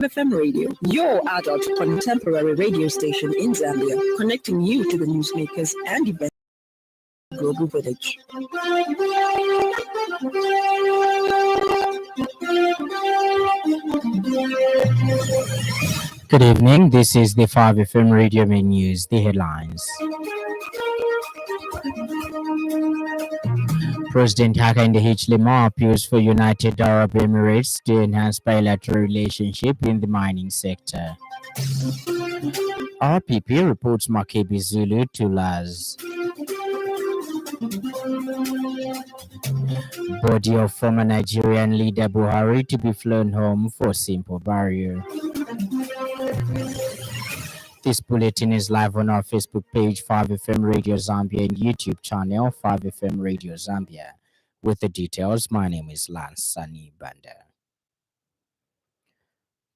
FM Radio, your adult contemporary radio station in Zambia, connecting you to the newsmakers and events of the global village. Good evening. This is the 5FM Radio Main News. The headlines. President Hakainde Hichilema appeals for United Arab Emirates to enhance bilateral relationship in the mining sector. RPP reports Makebi Zulu to Laz. Body of former Nigerian leader Buhari to be flown home for simple burial. This bulletin is live on our Facebook page, 5FM Radio Zambia, and YouTube channel, 5FM Radio Zambia. With the details, my name is Lance Sannie.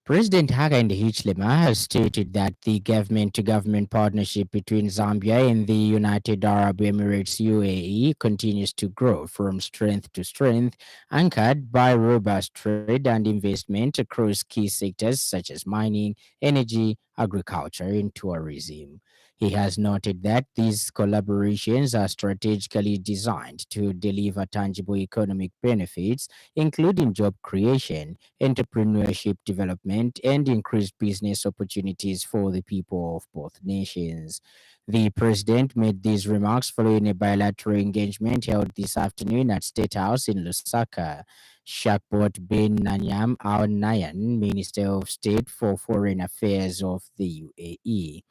President Hakainde Hichilema has stated that the government-to-government partnership between Zambia and the United Arab Emirates UAE continues to grow from strength to strength, anchored by robust trade and investment across key sectors such as mining, energy, agriculture, and tourism. He has noted that these collaborations are strategically designed to deliver tangible economic benefits, including job creation, entrepreneurship development, and increased business opportunities for the people of both nations. The president made these remarks following a bilateral engagement held this afternoon at State House in Lusaka. Shakbot bin Nanyam Al Nayan, Minister of State for Foreign Affairs of the UAE.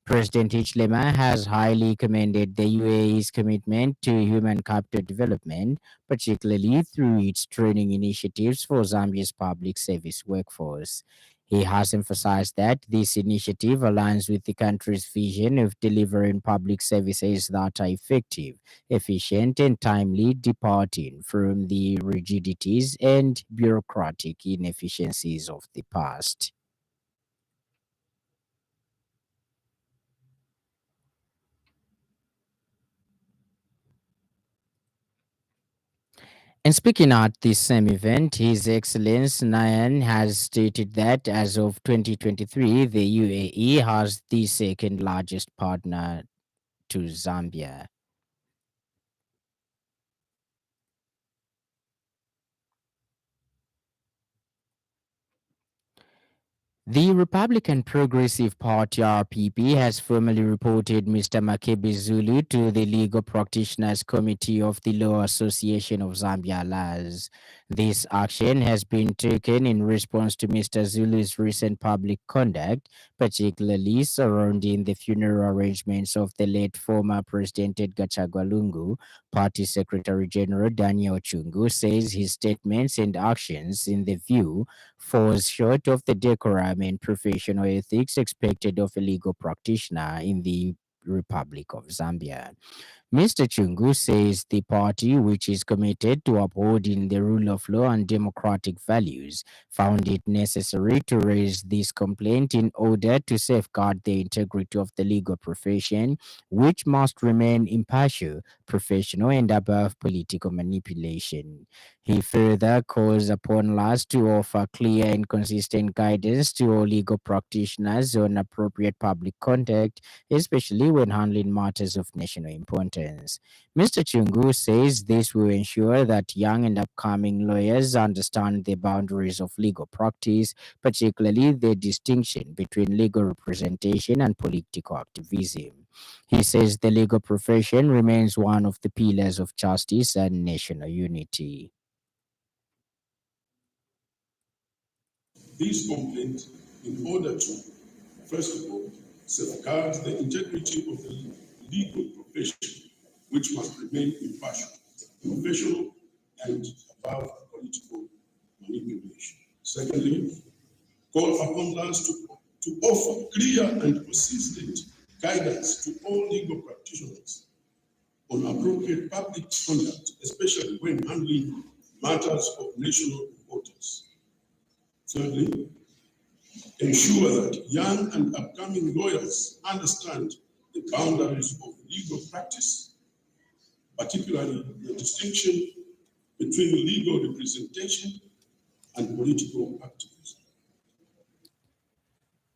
President Hichilema has highly commended the UAE's commitment to human capital development, particularly through its training initiatives for Zambia's public service workforce. He has emphasized that this initiative aligns with the country's vision of delivering public services that are effective, efficient, and timely, departing from the rigidities and bureaucratic inefficiencies of the past. And speaking at this same event, His Excellence Nayan has stated that as of 2023, the UAE has the second largest partner to Zambia. The Republican Progressive Party RPP has formally reported Mr. Makebi Zulu to the Legal Practitioners Committee of the Law Association of Zambia LAS. This action has been taken in response to Mr. Zulu's recent public conduct, particularly surrounding the funeral arrangements of the late former President Edgar Chagwa Lungu. Party Secretary General Daniel Chungu says his statements and actions in the view falls short of the decorum and professional ethics expected of a legal practitioner in the Republic of Zambia. Mr. Chungu says the party, which is committed to upholding the rule of law and democratic values, found it necessary to raise this complaint in order to safeguard the integrity of the legal profession, which must remain impartial, professional, and above political manipulation. He further calls upon LAS to offer clear and consistent guidance to all legal practitioners on appropriate public conduct, especially when handling matters of national importance. Mr. Chungu says this will ensure that young and upcoming lawyers understand the boundaries of legal practice, particularly the distinction between legal representation and political activism. He says the legal profession remains one of the pillars of justice and national unity. This complaint, in order to, first of all, safeguard the integrity of the legal profession, which must remain impartial, professional, and above political manipulation. Secondly, call upon us to offer clear and consistent guidance to all legal practitioners on appropriate public conduct, especially when handling matters of national importance. Thirdly, ensure that young and upcoming lawyers understand the boundaries of legal practice, particularly the distinction between legal representation and political activism.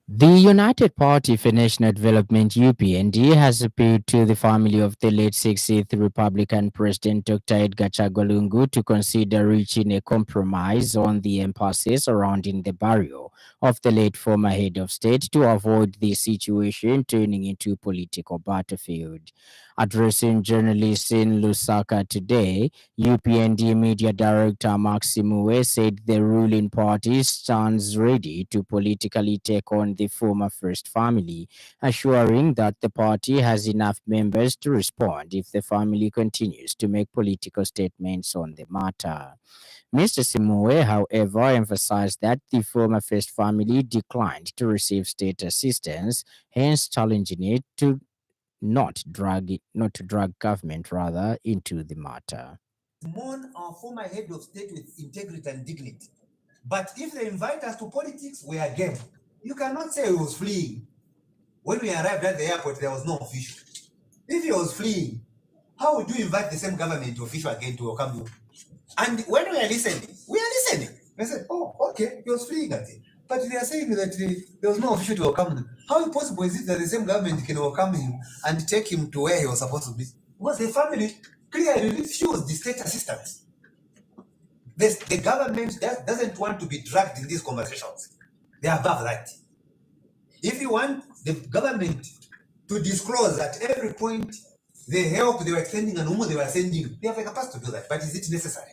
The United Party for National Development (UPND) has appealed to the family of the late 60th Republican President Dr. Edgar Chagwa Lungu to consider reaching a compromise on the impasse surrounding the burial of the late former head of state to avoid the situation turning into a political battlefield. Addressing journalists in Lusaka today, UPND Media Director Maximue said the ruling party stands ready to politically take on the former First Family, assuring that the party has enough members to respond if the family continues to make political statements on the matter. Mr. Simue, however, emphasized that the former First Family declined to receive state assistance, hence challenging it to not to drag government rather into the matter. Mourn our former head of state with integrity and dignity. But if they invite us to politics, we are game. You cannot say he was fleeing. When we arrived at the airport, there was no official. If he was fleeing, how would you invite the same government official again to welcome you? And when we are listening, I said, oh, okay, he was fleeing at it. But they are saying that there was no official to welcome him. How possible is it that the same government can welcome him and take him to where he was supposed to be? Because the family clearly refused the state assistance. The government doesn't want to be dragged in these conversations. They are above that. If you want the government to disclose at every point the help they were sending and whom they were sending, they have the capacity to do that. But is it necessary?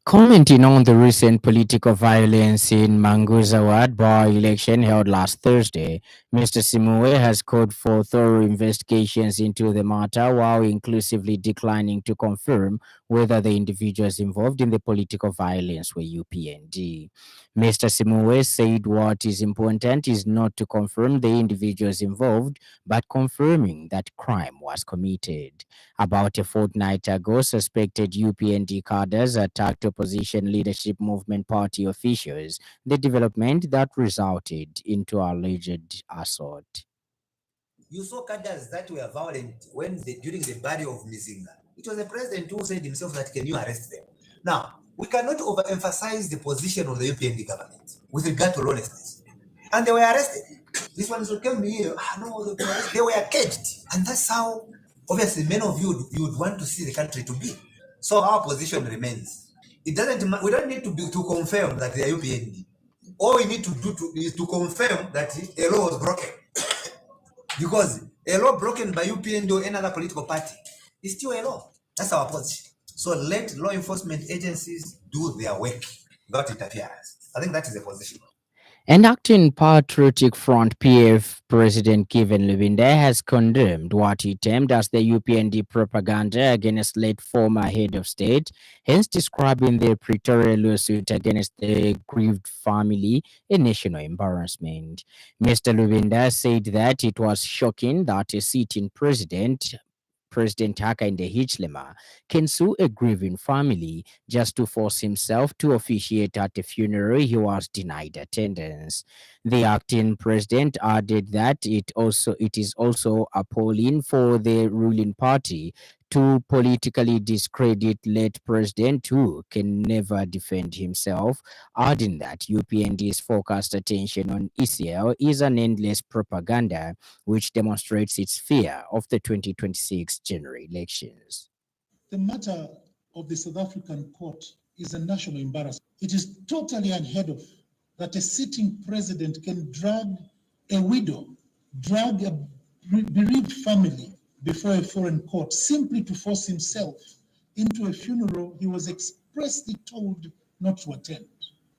Commenting on the recent political violence in Manguzawad by-election held last Thursday, Mr. Simue has called for thorough investigations into the matter while inclusively declining to confirm whether the individuals involved in the political violence were UPND. Mr. Simue said what is important is not to confirm the individuals involved, but confirming that crime was committed. About a fortnight ago, suspected UPND cadres attacked opposition leadership movement party officials, the development that resulted into alleged assault. You saw cadres that were violent during the burial of Mizinga. It was the president who said himself that can you arrest them? Now, we cannot overemphasize the position of the UPND government with regard to lawlessness. And they were arrested. This one came here, no, they were caged. And that's how, obviously, many of you would want to see the country to be. So our position remains. It doesn't. We don't need to confirm that they are UPND. All we need to do is to confirm that a law was broken. Because a law broken by UPND or any other political party is still a law. That's our position. So let law enforcement agencies do their work without interference. I think that is the position. And acting Patriotic Front PF President Kevin Lubinde has condemned what he termed as the UPND propaganda against late former head of state, hence describing the Pretoria lawsuit against the grieved family a national embarrassment. Mr. Lubinde said that it was shocking that a sitting President Hakainde Hichilema can sue a grieving family just to force himself to officiate at a funeral he was denied attendance. The acting president added that it is also appalling for the ruling party to politically discredit late president who can never defend himself, adding that UPND's focused attention on ECL is an endless propaganda which demonstrates its fear of the 2026 general elections. The matter of the South African court is a national embarrassment. It is totally unheard of that a sitting president can drag a widow, drag a bereaved family before a foreign court simply to force himself into a funeral he was expressly told not to attend.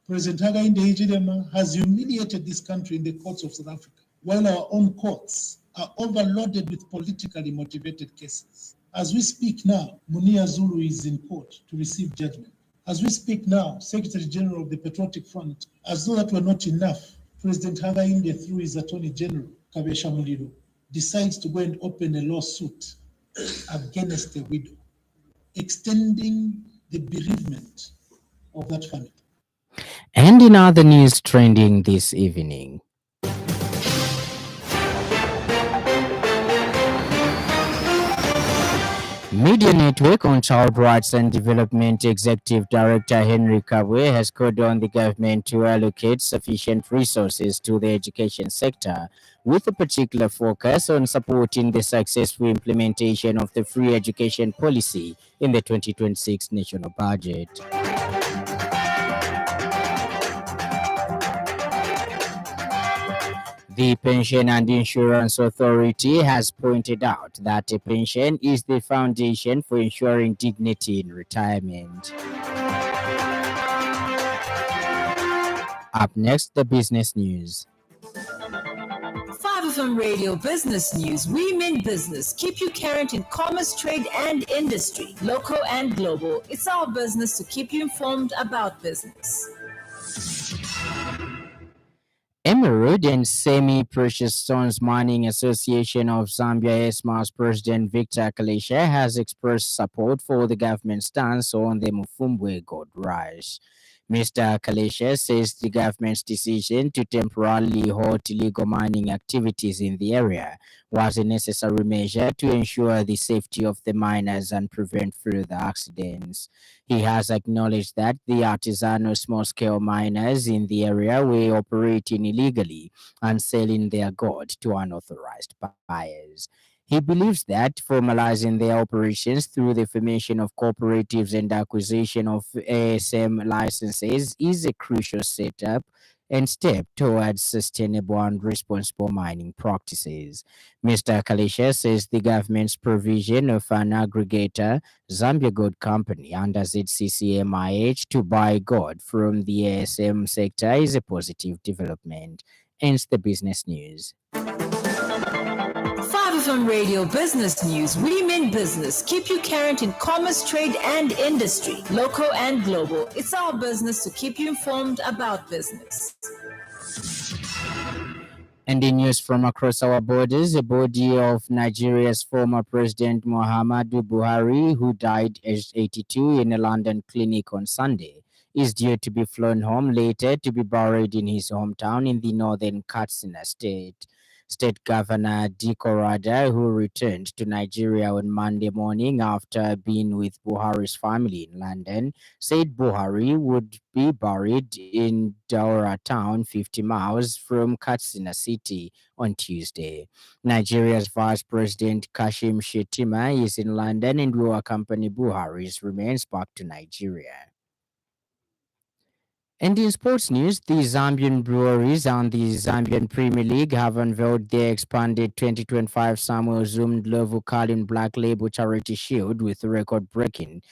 President Hakainde Hichilema has humiliated this country in the courts of South Africa, while our own courts are overloaded with politically motivated cases. As we speak now, Munia Zulu is in court to receive judgment. As we speak now, Secretary General of the Patriotic Front, as though that were not enough, President Hakainde, through his Attorney General, Kabesha Muliro, decides to go and open a lawsuit against the widow, extending the bereavement of that family. And in other news trending this evening, Media Network on Child Rights and Development Executive Director Henry Kabwe has called on the government to allocate sufficient resources to the education sector, with a particular focus on supporting the successful implementation of the free education policy in the 2026 national budget. The Pension and Insurance Authority has pointed out that a pension is the foundation for ensuring dignity in retirement. Up next, the business news. 5FM Radio Business News. We mean business. Keep you current in commerce, trade, and industry, local and global. It's our business to keep you informed about business. Emerald and Semi-Precious Stones Mining Association of Zambia ESMA's President Victor Kalesha has expressed support for the government's stance on the Mufumbwe gold rush. Mr. Kalesha says the government's decision to temporarily halt illegal mining activities in the area was a necessary measure to ensure the safety of the miners and prevent further accidents. He has acknowledged that the artisanal small-scale miners in the area were operating illegally and selling their gold to unauthorized buyers. He believes that formalizing their operations through the formation of cooperatives and acquisition of ASM licenses is a crucial setup and step towards sustainable and responsible mining practices. Mr. Kalisha says the government's provision of an aggregator, Zambia Gold Company, under ZCCMIH to buy gold from the ASM sector is a positive development. Ends the business news. 5FM Radio Business News. We mean business. Keep you current in commerce, trade, and industry, local and global. It's our business to keep you informed about business. And in news from across our borders, the body of Nigeria's former President Muhammadu Buhari, who died aged 82 in a London clinic on Sunday, is due to be flown home later to be buried in his hometown in the northern Katsina state. State Governor Diko Rada, who returned to Nigeria on Monday morning after being with Buhari's family in London, said Buhari would be buried in Daura town, 50 miles from Katsina City, on Tuesday. Nigeria's Vice President Kashim Shettima is in London and will accompany Buhari's remains back to Nigeria. And in sports news, the Zambian Breweries and the Zambian Premier League have unveiled their expanded 2025 Samuel Zoom Level Carlin Black Label Charity Shield with a record-breaking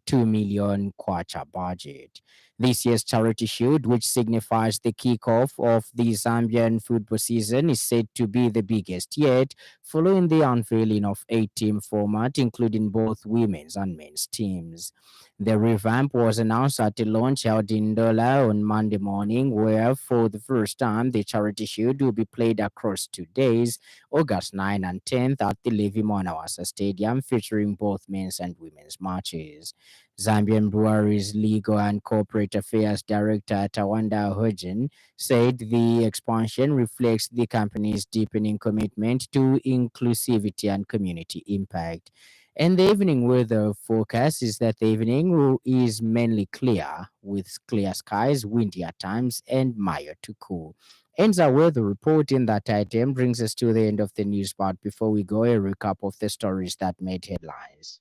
2 million kwacha budget. This year's Charity Shield, which signifies the kickoff of the Zambian football season, is said to be the biggest yet, following the unveiling of 8-team format, including both women's and men's teams. The revamp was announced at a launch held in Dola on Monday morning, where for the first time the Charity Shield will be played across 2 days, August 9 and 10th at the Levi Mwanawasa Stadium, featuring both men's and women's matches. Zambian Breweries Legal and Corporate Affairs Director Tawanda Hojen said the expansion reflects the company's deepening commitment to inclusivity and community impact. And the evening weather forecast is that the evening is mainly clear, with clear skies, windy at times, and mild to cool. Ends our weather report in that item brings us to the end of the news part. Before we go, a recap of the stories that made headlines.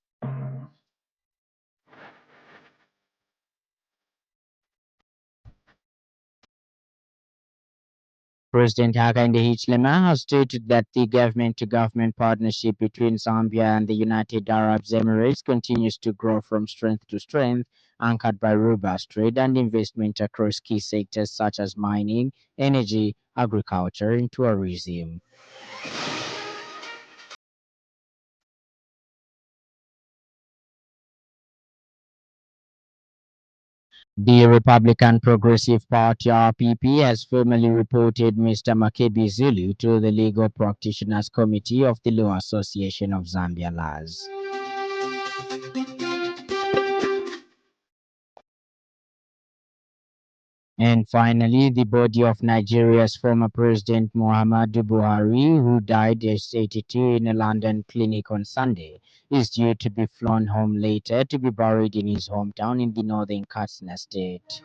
President Hakainde Hichilema has stated that the government-to-government partnership between Zambia and the United Arab Emirates continues to grow from strength to strength, anchored by robust trade and investment across key sectors such as mining, energy, agriculture, and tourism. The Republican Progressive Party (RPP) has formally reported Mr. Makebi Zulu to the Legal Practitioners Committee of the Law Association of Zambia (LAS). And finally, the body of Nigeria's former President Muhammadu Buhari, who died aged 82 in a London clinic on Sunday, is due to be flown home later to be buried in his hometown in the northern Katsina state.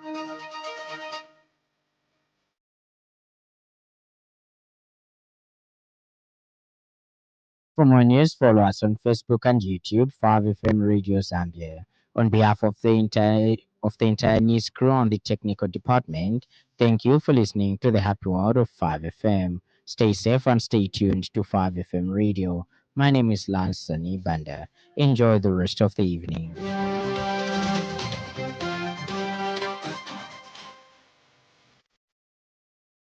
For more news, follow us on Facebook and YouTube, 5FM Radio Zambia. On behalf of the entire news crew on the technical department, thank you for listening to the Happy World of 5FM. Stay safe and stay tuned to 5FM Radio. My name is Lance Sannie. Enjoy the rest of the evening.